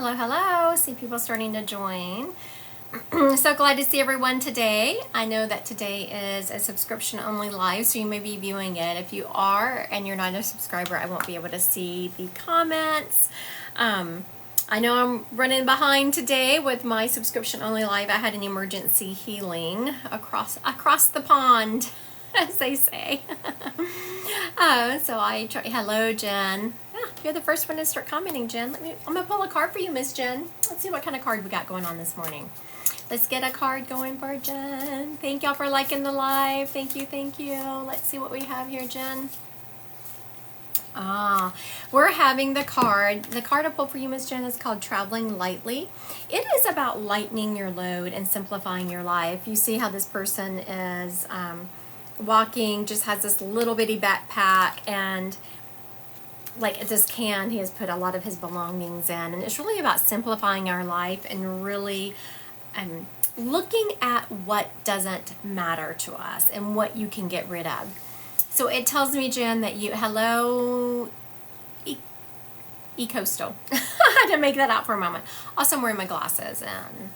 Hello, hello. See people starting to join. So glad to see everyone today. I know that today is a subscription only live, so you may be viewing it. If you are and you're not a subscriber, I won't be able to see the comments. I know I'm running behind today with my subscription only live. I had an emergency healing across the pond, as they say. So I try. Hello, Jen. You're the first one to start commenting, Jen. I'm gonna pull a card for you, Miss Jen. Let's see what kind of card we got going on this morning. Let's get a card going for Jen. Thank y'all for liking the live. Thank you, thank you. Let's see what we have here, Jen. We're having the card. The card I pulled for you, Miss Jen, is called Traveling Lightly. It is about lightening your load and simplifying your life. You see how this person is walking, just has this little bitty backpack, and like this can, he has put a lot of his belongings in, and it's really about simplifying our life and really looking at what doesn't matter to us and what you can get rid of. So it tells me, Jen, that hello, E-Coastal. I had to make that out for a moment. Also, I'm wearing my glasses, and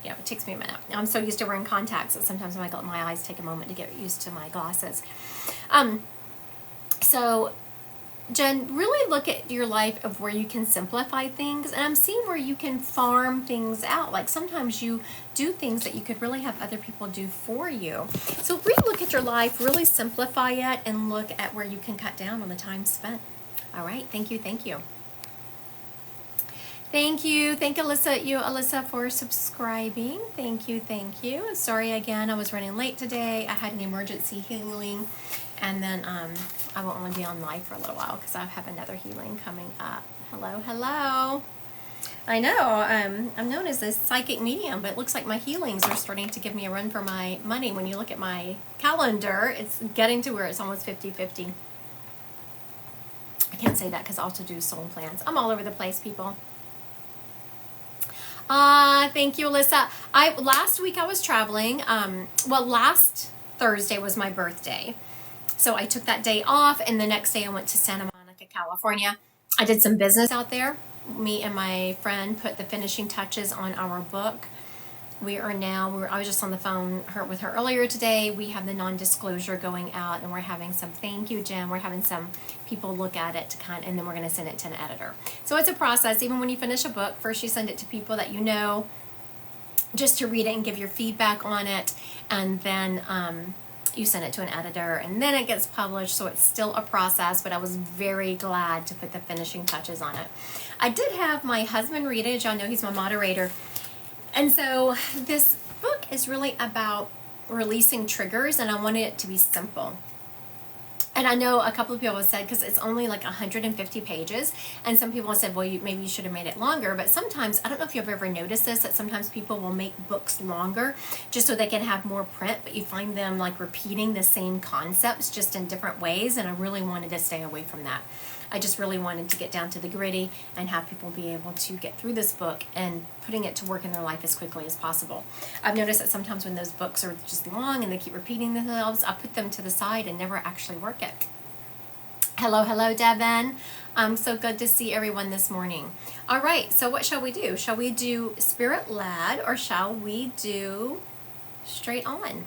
it takes me a minute. I'm so used to wearing contacts that sometimes my eyes take a moment to get used to my glasses. So Jen, really look at your life of where you can simplify things, and I'm seeing where you can farm things out. Like sometimes you do things that you could really have other people do for you. So really look at your life, really simplify it, and look at where you can cut down on the time spent. All right, thank you, thank you. Thank you, Alyssa, for subscribing. Thank you, thank you. Sorry again, I was running late today. I had an emergency healing, and then I won't only be on live for a little while because I have another healing coming up. Hello, hello. I know, I'm known as a psychic medium, but it looks like my healings are starting to give me a run for my money. When you look at my calendar, it's getting to where it's almost 50-50. I can't say that because I also do soul plans. I'm all over the place, people. Thank you, Alyssa. Last week I was traveling. Last Thursday was my birthday. So I took that day off, and the next day I went to Santa Monica, California. I did some business out there. Me and my friend put the finishing touches on our book. I was just on the phone with her earlier today. We have the non-disclosure going out, and we're having thank you, Jim. We're having some people look at it and then we're going to send it to an editor. So it's a process. Even when you finish a book, first you send it to people that you know, just to read it and give your feedback on it, and then you send it to an editor, and then it gets published. So it's still a process, but I was very glad to put the finishing touches on it. I did have my husband read it. Y'all know he's my moderator. And so this book is really about releasing triggers, and I wanted it to be simple. And I know a couple of people have said, because it's only like 150 pages, and some people have said, well, maybe you should have made it longer. But sometimes, I don't know if you've ever noticed this, that sometimes people will make books longer just so they can have more print, but you find them like repeating the same concepts just in different ways, and I really wanted to stay away from that. I just really wanted to get down to the gritty and have people be able to get through this book and putting it to work in their life as quickly as possible. I've noticed that sometimes when those books are just long and they keep repeating themselves, I put them to the side and never actually work it. Hello, hello, Devin. So good to see everyone this morning. All right, so what shall we do? Shall we do spirit-led, or shall we do straight on?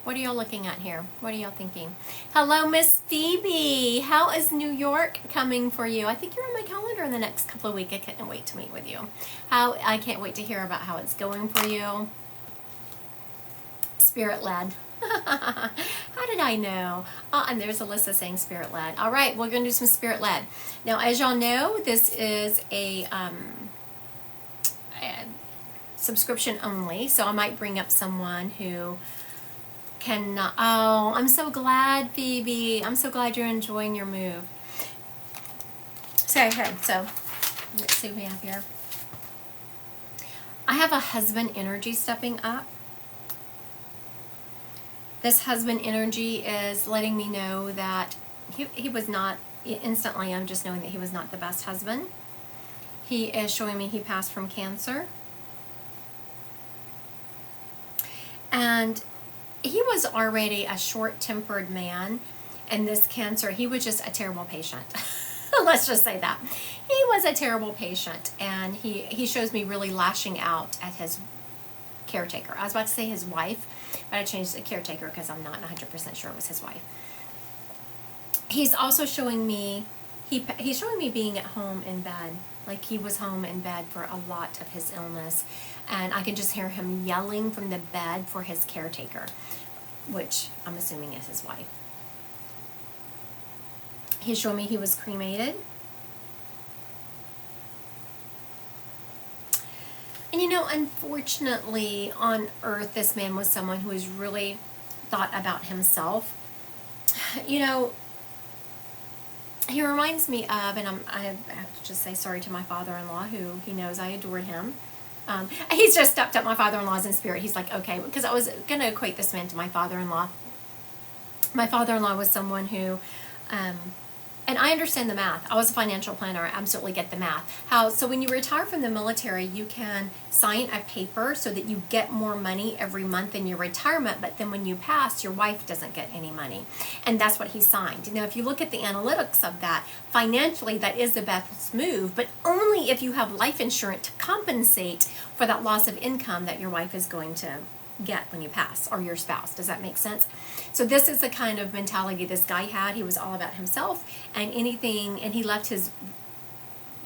What are y'all looking at here? What are y'all thinking? Hello, Miss Phoebe. How is New York coming for you? I think you're on my calendar in the next couple of weeks. I can't wait to meet with you. I can't wait to hear about how it's going for you. Spirit-led. How did I know? And there's Alyssa saying spirit-led. All right, we're going to do some spirit-led. Now, as y'all know, this is a subscription only, so I might bring up someone who cannot. Oh, I'm so glad, Phoebe. I'm so glad you're enjoying your move. So let's see what we have here. I have a husband energy stepping up. This husband energy is letting me know that he was not, instantly I'm just knowing that he was not the best husband. He is showing me he passed from cancer. And he was already a short-tempered man, and this cancer, he was just a terrible patient. Let's just say that. He was a terrible patient, and he shows me really lashing out at his caretaker. I was about to say his wife, but I changed the caretaker because I'm not 100% sure it was his wife. He's also showing me, he's showing me being at home in bed. Like he was home in bed for a lot of his illness, and I can just hear him yelling from the bed for his caretaker, which I'm assuming is his wife. He showed me he was cremated. And you know, unfortunately, on earth, this man was someone who has really thought about himself. You know, he reminds me of, and I have to just say sorry to my father-in-law, who he knows I adored him. He's just stepped up. My father-in-law's in spirit. He's like, okay, because I was going to equate this man to my father-in-law. My father-in-law was someone who, and I understand the math. I was a financial planner. I absolutely get the math. So when you retire from the military, you can sign a paper so that you get more money every month in your retirement, but then when you pass, your wife doesn't get any money. And that's what he signed. Now, if you look at the analytics of that, financially, that is the best move, but only if you have life insurance to compensate for that loss of income that your wife is going to get when you pass, or your spouse. Does that make sense? So this is the kind of mentality this guy had. He was all about himself and anything, and he left his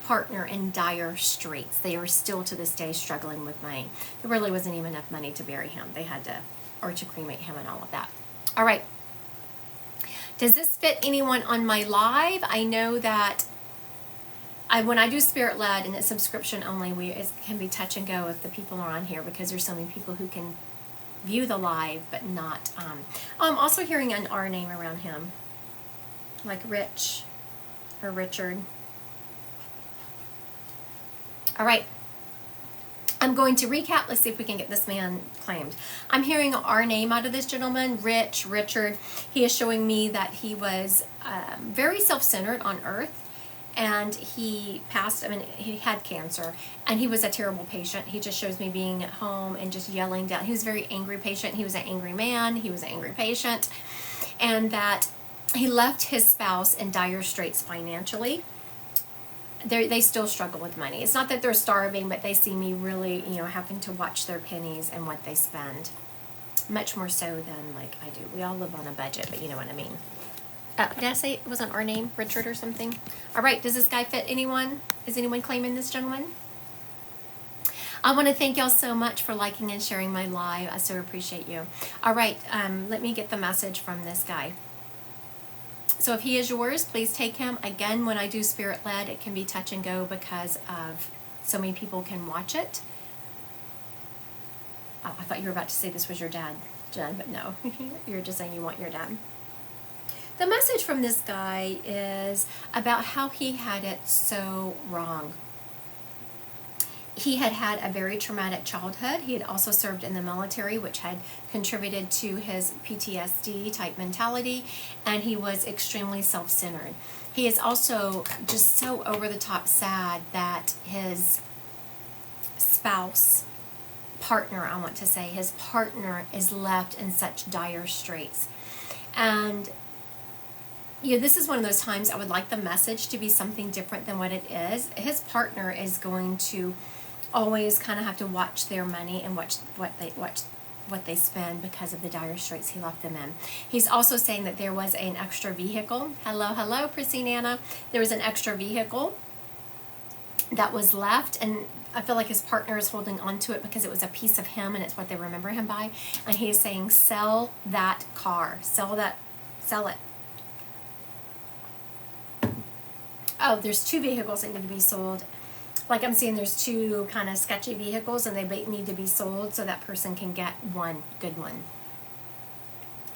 partner in dire straits. They are still to this day struggling with money. There really wasn't even enough money to bury him. They had to, or to cremate him and all of that. All right. Does this fit anyone on my live? I know that when I do spirit led and it's subscription only, it can be touch and go if the people are on here, because there's so many people who can view the live but not. I'm also hearing an R name around him, like Rich or Richard. All right. I'm going to recap. Let's see if we can get this man claimed. I'm hearing our name out of this gentleman, Rich, Richard. He is showing me that he was very self-centered on earth, and he passed, I mean, he had cancer, and he was a terrible patient. He just shows me being at home and just yelling down. He was a very angry patient. He was an angry man. He was an angry patient, and that he left his spouse in dire straits financially. They still struggle with money. It's not that they're starving, but they see me really, having to watch their pennies and what they spend. Much more so than like I do. We all live on a budget, but you know what I mean. Did I say it wasn't our name, Richard or something? All right, does this guy fit anyone? Is anyone claiming this gentleman? I want to thank y'all so much for liking and sharing my live. I so appreciate you. All right, let me get the message from this guy. So if he is yours, please take him. Again, when I do spirit led, it can be touch and go because of so many people can watch it. Oh, I thought you were about to say this was your dad, Jen, but no. You're just saying you want your dad. The message from this guy is about how he had it so wrong. He had had a very traumatic childhood. He had also served in the military, which had contributed to his PTSD type mentality, and he was extremely self-centered. He is also just so over-the-top sad that his spouse, partner, I want to say, his partner is left in such dire straits. And this is one of those times I would like the message to be something different than what it is. His partner is going to always kind of have to watch their money and watch what they spend because of the dire straits he left them in. He's also saying that there was an extra vehicle. Hello, Prissy Anna. There was an extra vehicle that was left, and I feel like his partner is holding on to it because it was a piece of him and it's what they remember him by. And he is saying, sell that car. Sell it. Oh, there's 2 vehicles that need to be sold. Like I'm seeing there's 2 kind of sketchy vehicles and they need to be sold so that person can get one good one.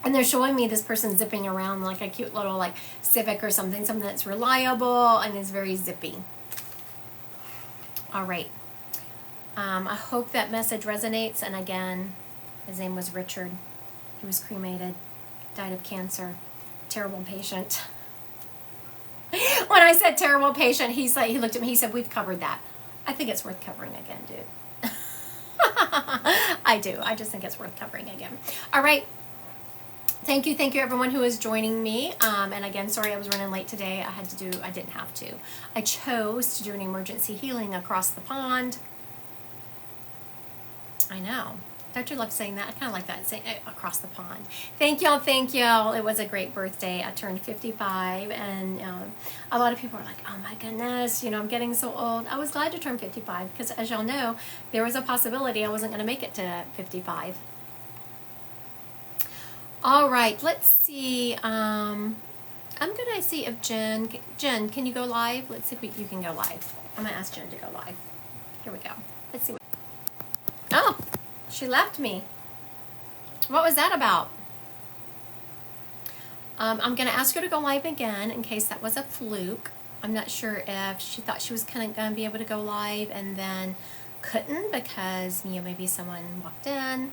And they're showing me this person zipping around like a cute little like Civic or something that's reliable and is very zippy. All right. I hope that message resonates. And again, his name was Richard. He was cremated, died of cancer, terrible patient. When I said terrible patient, he looked at me, he said, we've covered that. I think it's worth covering again, dude. I do. I just think it's worth covering again. All right. Thank you everyone who is joining me. And again, sorry I was running late today. I didn't have to. I chose to do an emergency healing across the pond. I know. Don't you love saying that? I kind of like that, saying across the pond. Thank y'all. It was a great birthday. I turned 55, and a lot of people are like, oh my goodness, I'm getting so old. I was glad to turn 55 because, as y'all know, there was a possibility I wasn't going to make it to 55. All right, let's see. I'm going to see if Jen, can you go live? Let's see if you can go live. I'm going to ask Jen to go live. Here we go. Let's see. Oh, she left me. What was that about? I'm going to ask her to go live again in case that was a fluke. I'm not sure if she thought she was kind of going to be able to go live and then couldn't because, maybe someone walked in.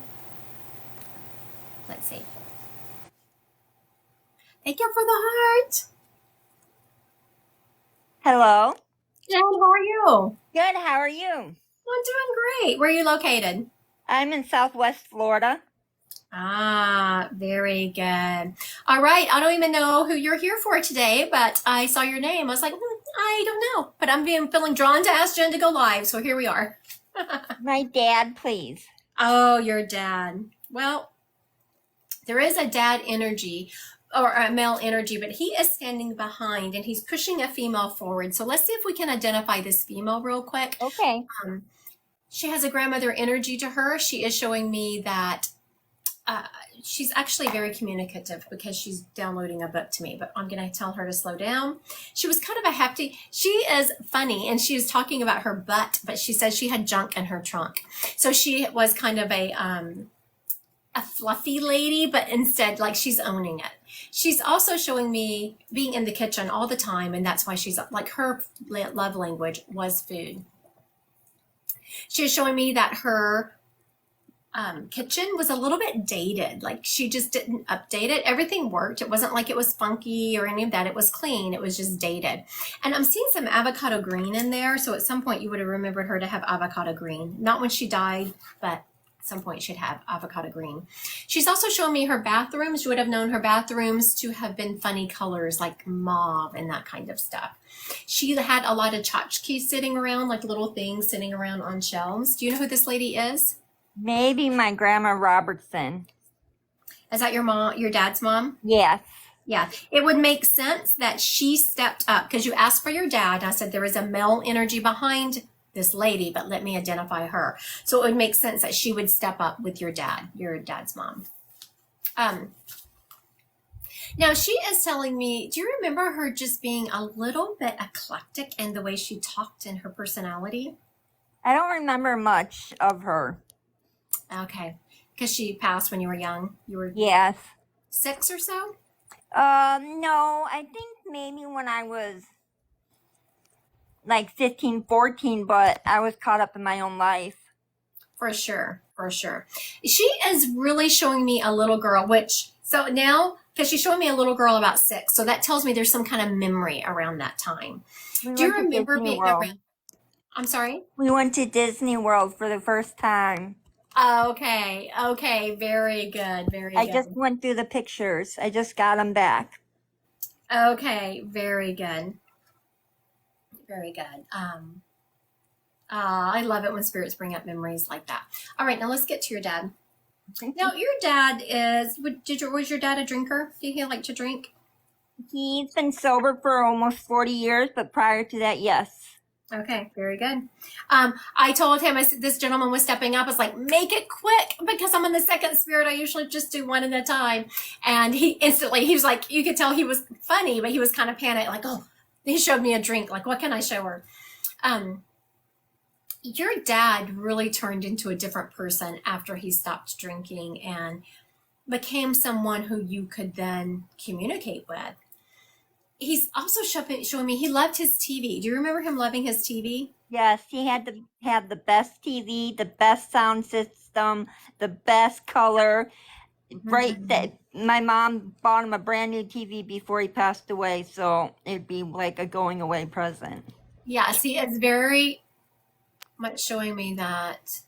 Let's see. Thank you for the heart. Hello. Jen, how are you? Good. How are you? I'm doing great. Where are you located? I'm in Southwest Florida. Ah, very good. All right. I don't even know who you're here for today, but I saw your name. I was like, I don't know, but I'm feeling drawn to ask Jen to go live. So here we are. My dad, please. Oh, your dad. Well, there is a dad energy or a male energy, but he is standing behind and he's pushing a female forward. So let's see if we can identify this female real quick. Okay. She has a grandmother energy to her. She is showing me that she's actually very communicative because she's downloading a book to me, but I'm going to tell her to slow down. She was kind of a hefty, she is funny, and she was talking about her butt, but she said she had junk in her trunk. So she was kind of a fluffy lady, but instead, like, she's owning it. She's also showing me being in the kitchen all the time, and that's why she's like, her love language was food. She was showing me that her kitchen was a little bit dated. Like, she just didn't update it. Everything worked. It wasn't like it was funky or any of that. It was clean. It was just dated. And I'm seeing some avocado green in there. So at some point you would have remembered her to have avocado green. Not when she died, but at some point she'd have avocado green. She's also showing me her bathrooms. You would have known her bathrooms to have been funny colors like mauve and that kind of stuff. She had a lot of tchotchkes sitting around, like little things sitting around on shelves. Do you know who this lady is? Maybe my grandma Robertson. Is that your dad's mom? Yes. Yeah. It would make sense that she stepped up because you asked for your dad. I said there is a male energy behind this lady, but let me identify her. So it would make sense that she would step up with your dad's mom. Now she is telling me, do you remember her just being a little bit eclectic in the way she talked and her personality? I don't remember much of her. Okay. Because she passed when you were young. You were Yes. 6 or so? No, I think maybe when I was like 15, 14, but I was caught up in my own life. For sure. She is really showing me a little girl, so now, because she's showing me a little girl about 6, so that tells me there's some kind of memory around that time. Do you remember being around? I'm sorry? We went to Disney World for the first time. Okay, very good, very good. I just went through the pictures. I just got them back. Okay, very good. I love it when spirits bring up memories like that. All right, now let's get to your dad. Now, your dad was your dad a drinker? Did he like to drink? He's been sober for almost 40 years, but prior to that, yes. Okay, very good. I told him, I said, this gentleman was stepping up. I was like, make it quick because I'm in the second spirit. I usually just do one at a time. And he was like, you could tell he was funny, but he was kind of panicked, like, oh, he showed me a drink. Like, what can I show her? Your dad really turned into a different person after he stopped drinking and became someone who you could then communicate with. He's also showing me he loved his TV. Do you remember him loving his TV? Yes, he had to have the best TV, the best sound system, the best color. Right, that my mom bought him a brand new TV before he passed away, so it'd be like a going away present. Yes, he is very much showing me that.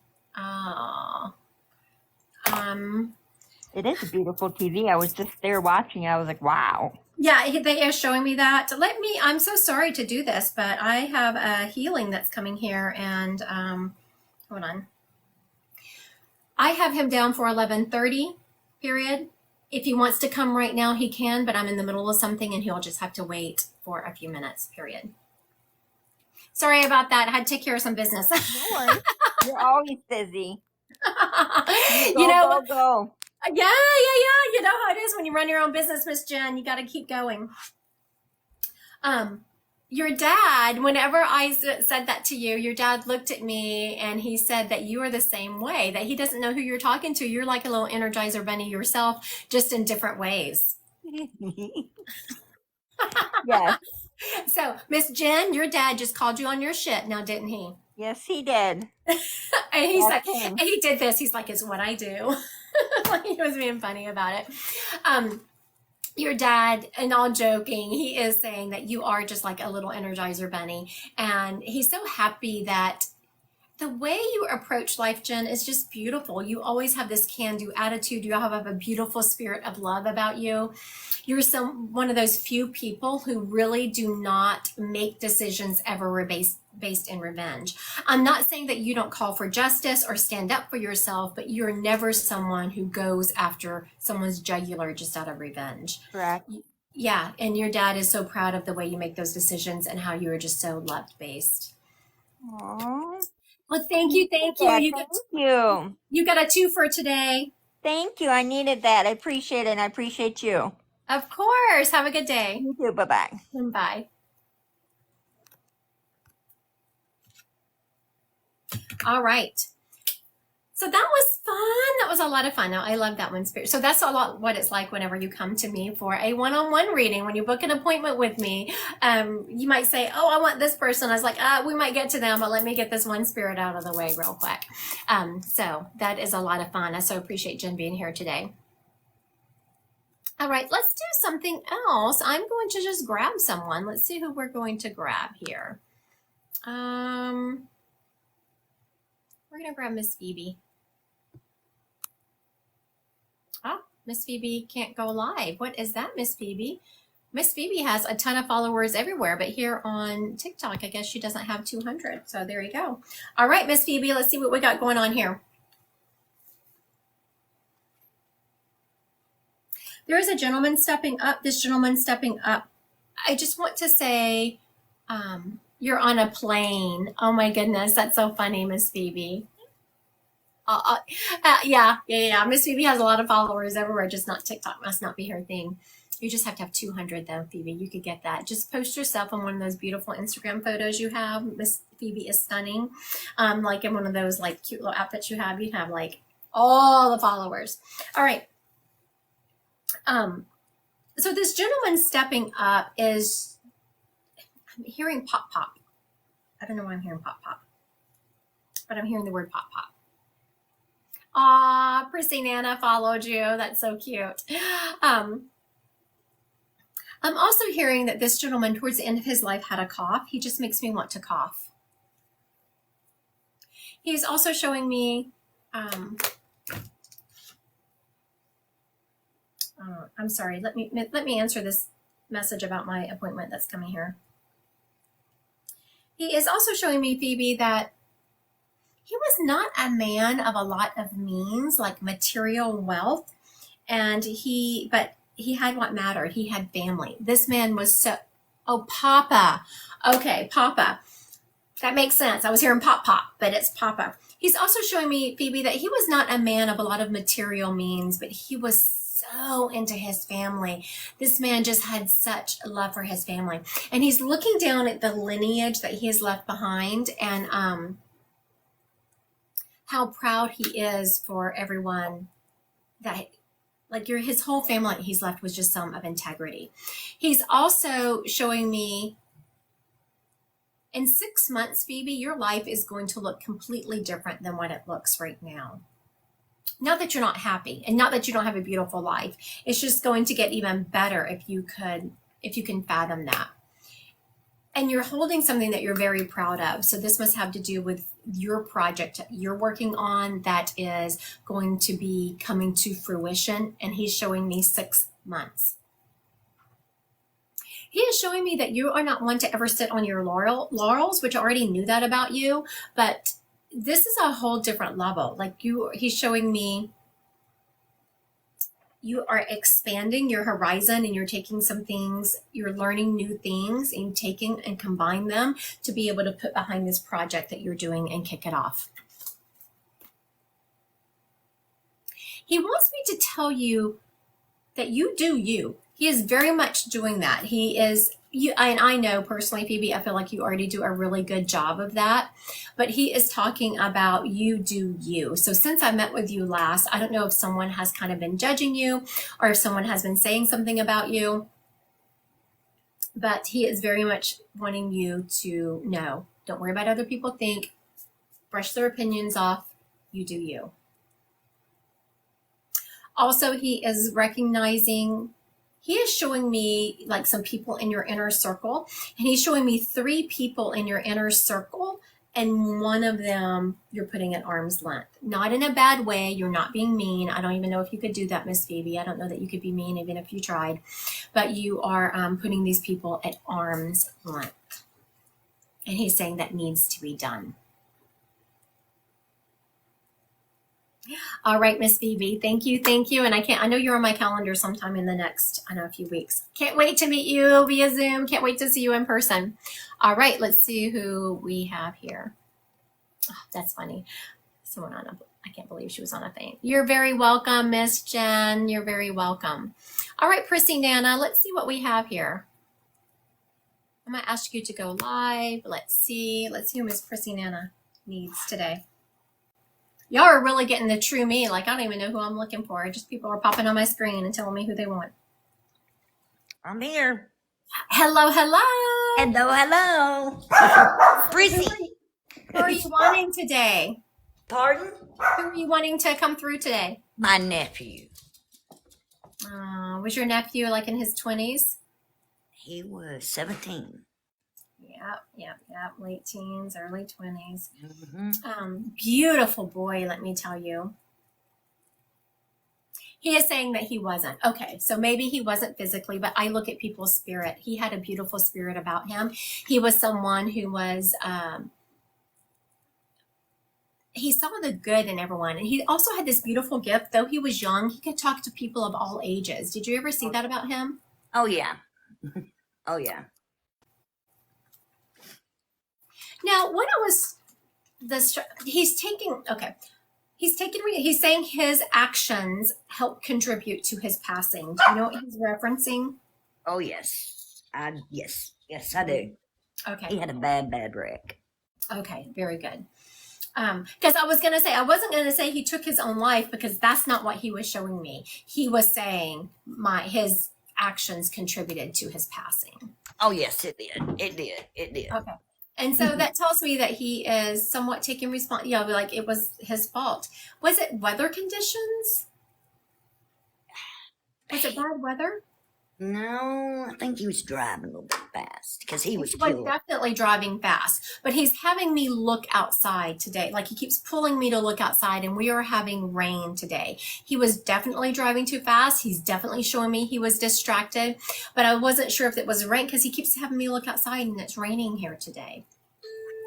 It is a beautiful TV. I was just there watching it. I was like, wow. Yeah, they are showing me that. I'm so sorry to do this, but I have a healing that's coming here, and hold on. I have him down for 11:30 period. If he wants to come right now, he can, but I'm in the middle of something and he'll just have to wait for a few minutes period. Sorry about that. I had to take care of some business. No worries. You're always busy. Go. Yeah. You know how it is when you run your own business, Miss Jen. You got to keep going. Your dad, whenever I said that to you, your dad looked at me and he said that you are the same way, that he doesn't know who you're talking to. You're like a little Energizer bunny yourself, just in different ways. Yes. So, Miss Jen, your dad just called you on your shit now, didn't he? Yes, he did. And he's like, and he did this. He's like, it's what I do. Like, he was being funny about it. Your dad, and all joking, he is saying that you are just like a little Energizer bunny. And he's so happy that the way you approach life, Jen, is just beautiful. You always have this can-do attitude. You have a beautiful spirit of love about you. You're one of those few people who really do not make decisions ever based in revenge. I'm not saying that you don't call for justice or stand up for yourself, but you're never someone who goes after someone's jugular just out of revenge. Correct. Yeah, and your dad is so proud of the way you make those decisions and how you are just so love-based. Aww. Well, thank you. Yeah, thank you. You got a 2 for today. Thank you. I needed that. I appreciate it, and I appreciate you. Of course. Have a good day. You too. Bye-bye. Bye. All right. So that was fun. That was a lot of fun. Now, I love that one, Spirit. So that's a lot what it's like whenever you come to me for a one-on-one reading. When you book an appointment with me, you might say, oh, I want this person. I was like, we might get to them, but let me get this one spirit out of the way real quick. So that is a lot of fun. I so appreciate Jen being here today. All right, let's do something else. I'm going to just grab someone. Let's see who we're going to grab here. We're going to grab Miss Phoebe. Oh, Miss Phoebe can't go live. What is that, Miss Phoebe? Miss Phoebe has a ton of followers everywhere, but here on TikTok, I guess she doesn't have 200. So there you go. All right, Miss Phoebe, let's see what we got going on here. There is a gentleman stepping up. This gentleman stepping up. I just want to say, you're on a plane. Oh my goodness, that's so funny, Miss Phoebe. Yeah. Miss Phoebe has a lot of followers everywhere, just not TikTok. Must not be her thing. You just have to have 200 though, Phoebe. You could get that. Just post yourself on one of those beautiful Instagram photos you have. Miss Phoebe is stunning. Like in one of those like cute little outfits you have like all the followers. All right. So this gentleman stepping up is, I'm hearing pop pop. I don't know why I'm hearing pop pop, but I'm hearing the word pop pop. Aw, Prissy Nana followed you. That's so cute. I'm also hearing that this gentleman towards the end of his life had a cough. He just makes me want to cough. He's also showing me, I'm sorry. Let me answer this message about my appointment that's coming here. He is also showing me, Phoebe, that he was not a man of a lot of means, like material wealth, but he had what mattered. He had family. This man was Papa. Okay, Papa. That makes sense. I was hearing pop pop, but it's Papa. He's also showing me, Phoebe, that he was not a man of a lot of material means, but he was so into his family. This man just had such love for his family. And he's looking down at the lineage that he has left behind and how proud he is for everyone that, like his whole family that he's left was just some of integrity. He's also showing me in 6 months, Phoebe, your life is going to look completely different than what it looks right now. Not that you're not happy and not that you don't have a beautiful life. It's just going to get even better if you can fathom that. And you're holding something that you're very proud of. So this must have to do with your project you're working on that is going to be coming to fruition. And he's showing me 6 months. He is showing me that you are not one to ever sit on your laurels, which I already knew that about you. But this is a whole different level. Like he's showing me you are expanding your horizon and you're taking some things, you're learning new things and taking and combine them to be able to put behind this project that you're doing and kick it off. He wants me to tell you that you do you. He is very much doing that. He is you, and I know personally, Phoebe, I feel like you already do a really good job of that, but he is talking about you do you. So since I met with you last, I don't know if someone has kind of been judging you or if someone has been saying something about you, but he is very much wanting you to know, don't worry about other people think, brush their opinions off, you do you. Also, he is recognizing, he is showing me like some people in your inner circle, and he's showing me 3 people in your inner circle, and one of them you're putting at arm's length. Not in a bad way, you're not being mean. I don't even know if you could do that, Miss Phoebe. I don't know that you could be mean even if you tried, but you are putting these people at arm's length. And he's saying that needs to be done. All right, Miss Phoebe, thank you. And I know you're on my calendar sometime in the next, a few weeks. Can't wait to meet you via Zoom. Can't wait to see you in person. All right, let's see who we have here. Oh, that's funny. Someone I can't believe she was on a thing. You're very welcome, Miss Jen. You're very welcome. All right, Prissy Nana, let's see what we have here. I'm gonna ask you to go live. Let's see who Miss Prissy Nana needs today. Y'all are really getting the true me. Like, I don't even know who I'm looking for. Just people are popping on my screen and telling me who they want. I'm here. Hello. Hello. Prissy. Who are you wanting today? Pardon? Who are you wanting to come through today? My nephew. Was your nephew like in his 20s? He was 17. Yep. Late teens, early 20s. Mm-hmm. Beautiful boy, let me tell you. He is saying that he wasn't. Okay, so maybe he wasn't physically, but I look at people's spirit. He had a beautiful spirit about him. He was someone who was, he saw the good in everyone. And he also had this beautiful gift. Though he was young, he could talk to people of all ages. Did you ever see that about him? Oh, yeah. Oh, yeah. Now, when I was he's saying his actions help contribute to his passing. Do you know what he's referencing? Oh, yes. Yes, I do. Okay. He had a bad wreck. Okay, very good. Because I wasn't going to say he took his own life, because that's not what he was showing me. He was saying his actions contributed to his passing. Oh, yes, it did. Okay. And so that tells me that he is somewhat taking responsibility. Like it was his fault. Was it weather conditions? Was it bad weather? No, I think he was driving a little bit fast because he was killed. Definitely driving fast, but he's having me look outside today. Like he keeps pulling me to look outside, and we are having rain today. He was definitely driving too fast. He's definitely showing me he was distracted, but I wasn't sure if it was rain because he keeps having me look outside and it's raining here today.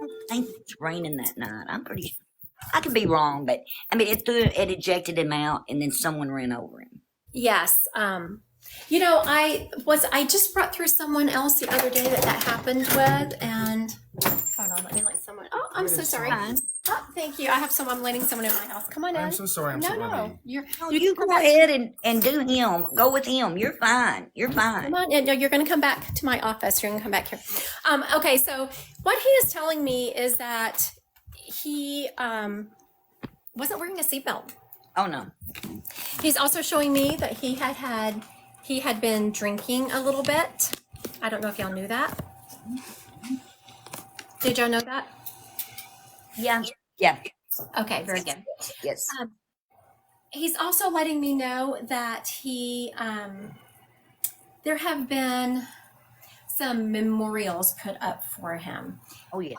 I think it's raining that night. I could be wrong, but I mean, it ejected him out and then someone ran over him. Yes. I just brought through someone else the other day that happened with, and hold on, let me let someone. Oh, I'm so sorry. Oh, thank you. I'm letting someone in my house. Come on in. I'm so sorry. No. You go ahead and do him. Go with him. You're fine. Come on in. No, you're going to come back to my office. You're going to come back here. Okay. So what he is telling me is that he wasn't wearing a seatbelt. Oh no. He's also showing me that he had been drinking a little bit. I don't know if y'all knew that. Did y'all know that? Yeah. Okay, very good. Yes. He's also letting me know that there have been some memorials put up for him. Oh, yes.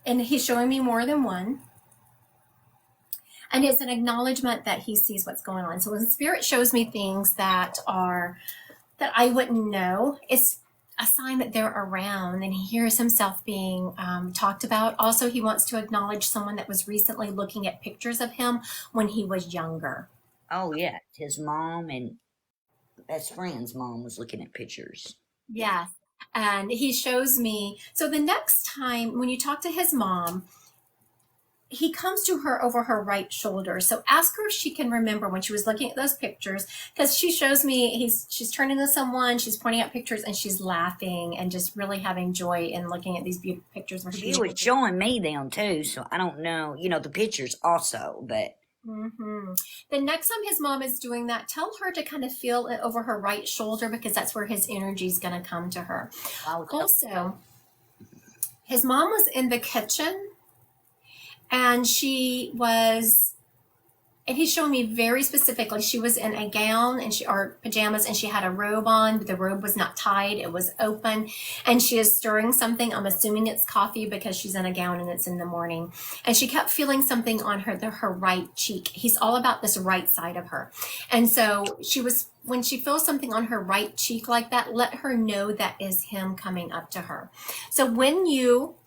And he's showing me more than one. And it's an acknowledgement that he sees what's going on. So when spirit shows me things that I wouldn't know, it's a sign that they're around, and he hears himself being talked about. Also, he wants to acknowledge someone that was recently looking at pictures of him when he was younger. Oh, yeah. His mom and best friend's mom was looking at pictures. Yes. And he shows me. So the next time when you talk to his mom, he comes to her over her right shoulder. So ask her if she can remember when she was looking at those pictures, because she shows me she's turning to someone, she's pointing out pictures, and she's laughing and just really having joy in looking at these beautiful pictures. Where She was showing me them too, so I don't know, the pictures also, but. Mm-hmm. The next time his mom is doing that, tell her to kind of feel it over her right shoulder, because that's where his energy is going to come to her. Also, his mom was in the kitchen, and he's showing me very specifically, she was in a gown or pajamas, and she had a robe on, but the robe was not tied, it was open, and she is stirring something. I'm assuming it's coffee because she's in a gown and it's in the morning. And she kept feeling something on her right cheek. He's all about this right side of her. And so when she feels something on her right cheek like that, let her know that is him coming up to her. So when you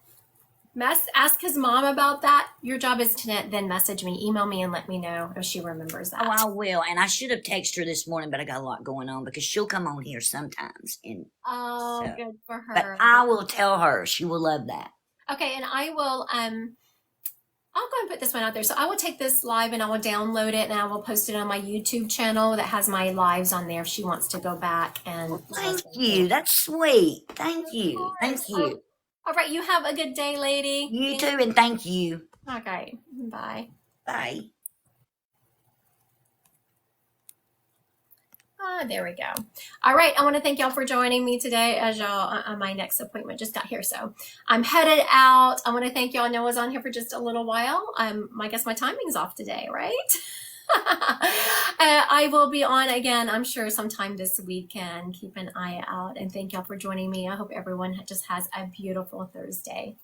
ask his mom about that, your job is to then message me, email me, and let me know if she remembers that. Oh, I will. And I should have texted her this morning, but I got a lot going on because she'll come on here sometimes. And good for her. But I will tell her. She will love that. Okay, and I will I'll go and put this one out there. So I will take this live and I will download it, and I will post it on my YouTube channel that has my lives on there if she wants to go back and thank you. That's sweet. Thank you. Thank you. All right, you have a good day, lady. You too, and thank you. Okay, bye. Bye. There we go. All right, I want to thank y'all for joining me today as y'all on my next appointment just got here. So I'm headed out. I want to thank y'all. Noah's on here for just a little while. I guess my timing's off today, right? I will be on again, I'm sure, sometime this weekend. Keep an eye out, and thank y'all for joining me. I hope everyone just has a beautiful Thursday.